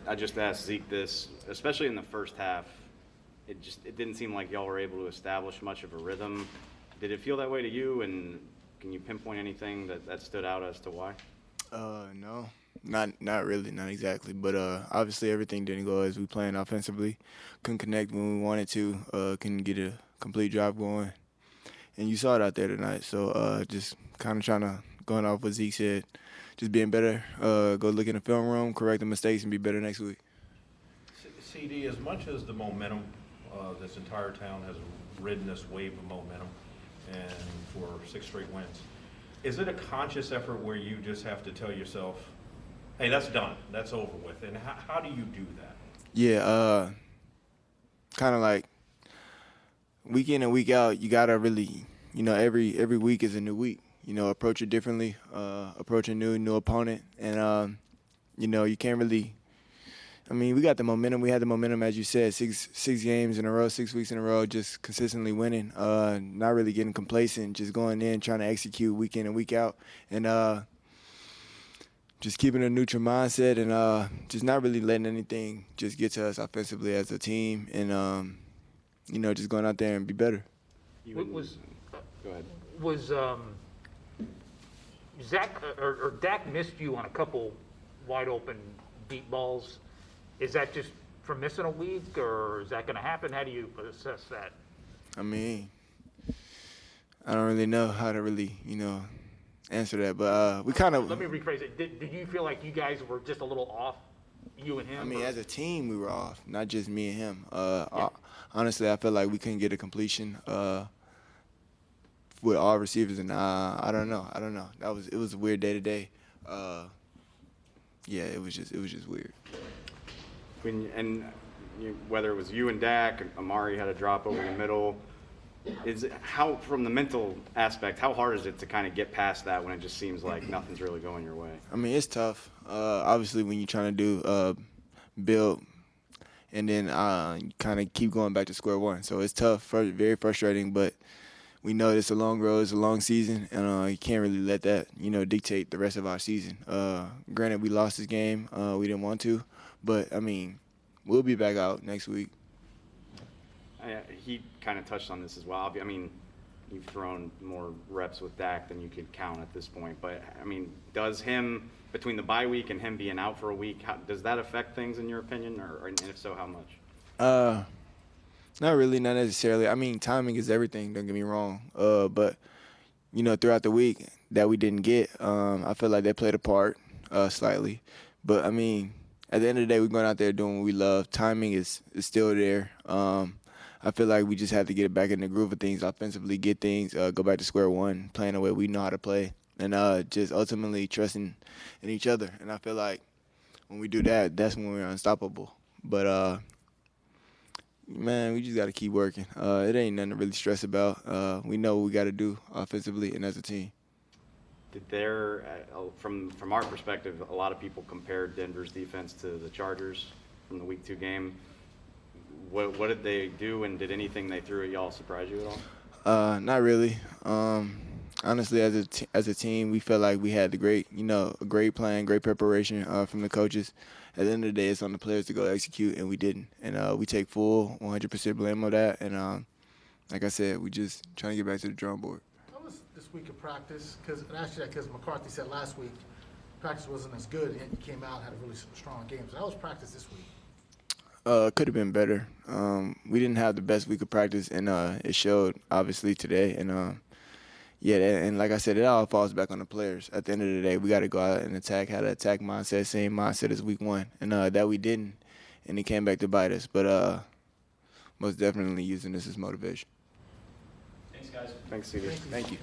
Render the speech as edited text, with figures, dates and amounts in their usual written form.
I just asked Zeke this, especially in the first half. It didn't seem like y'all were able to establish much of a rhythm. Did it feel that way to you? And can you pinpoint anything that stood out as to why? No, not really, not exactly. But obviously everything didn't go as we planned offensively. Couldn't connect when we wanted to. Couldn't get a complete drive going. And you saw it out there tonight. So just kind of going off what Zeke said, just being better. Go look in the film room, correct the mistakes, and be better next week. CeeDee, as much as the momentum, this entire town has ridden this wave of momentum and for 6 straight wins, is it a conscious effort where you just have to tell yourself, hey, that's done, that's over with? And how do you do that? Yeah, kind of like week in and week out, you got to really, every week is a new week. Approach it differently, approach a new opponent. And, you can't really – we got the momentum. We had the momentum, as you said, six games in a row, 6 weeks in a row, just consistently winning, not really getting complacent, just going in, trying to execute week in and week out, and just keeping a neutral mindset and just not really letting anything just get to us offensively as a team and, just going out there and be better. Go ahead. Was Zach or Dak missed you on a couple wide open deep balls? Is that just from missing a week, or is that going to happen? How do you assess that? I don't really know how to really, answer that, but we kind of. Let me rephrase it. Did you feel like you guys were just a little off, you and him? As a team, we were off, not just me and him. Yeah. Honestly, I felt like we couldn't get a completion with all receivers, and I don't know. It was a weird day today. Yeah, it was just weird. Whether it was you and Dak, Amari had a drop over the middle. From the mental aspect, how hard is it to kind of get past that when it just seems like nothing's really going your way? It's tough. Obviously, when you're trying to do build, and then you kind of keep going back to square one. So it's tough, very frustrating. But we know it's a long road, it's a long season, and you can't really let that dictate the rest of our season. Granted, we lost this game, we didn't want to. But, we'll be back out next week. He kind of touched on this as well. You've thrown more reps with Dak than you could count at this point. But, does him, between the bye week and him being out for a week, does that affect things in your opinion? And if so, how much? Not really, not necessarily. Timing is everything, don't get me wrong. But, throughout the week that we didn't get, I feel like they played a part slightly. But, at the end of the day, we're going out there doing what we love. Timing is still there. I feel like we just had to get back in the groove of things offensively, get things, go back to square one, playing the way we know how to play, and just ultimately trusting in each other. And I feel like when we do that, that's when we're unstoppable. But, we just got to keep working. It ain't nothing to really stress about. We know what we got to do offensively and as a team. From our perspective, a lot of people compared Denver's defense to the Chargers from the Week 2 game. What did they do, and did anything they threw at y'all surprise you at all? Not really. Honestly, as a team, we felt like we had a great plan, great preparation from the coaches. At the end of the day, it's on the players to go execute, and we didn't. And we take full 100% blame on that. And like I said, we just trying to get back to the drawing board. This week of practice, because McCarthy said last week practice wasn't as good, and you came out and had a really strong game. So how was practice this week? Could have been better. We didn't have the best week of practice, and it showed obviously today. And and like I said, it all falls back on the players. At the end of the day, we got to go out and attack. Had an attack mindset, same mindset as week 1, and that we didn't, and it came back to bite us. But most definitely using this as motivation. Thanks, CeeDee. Thank you.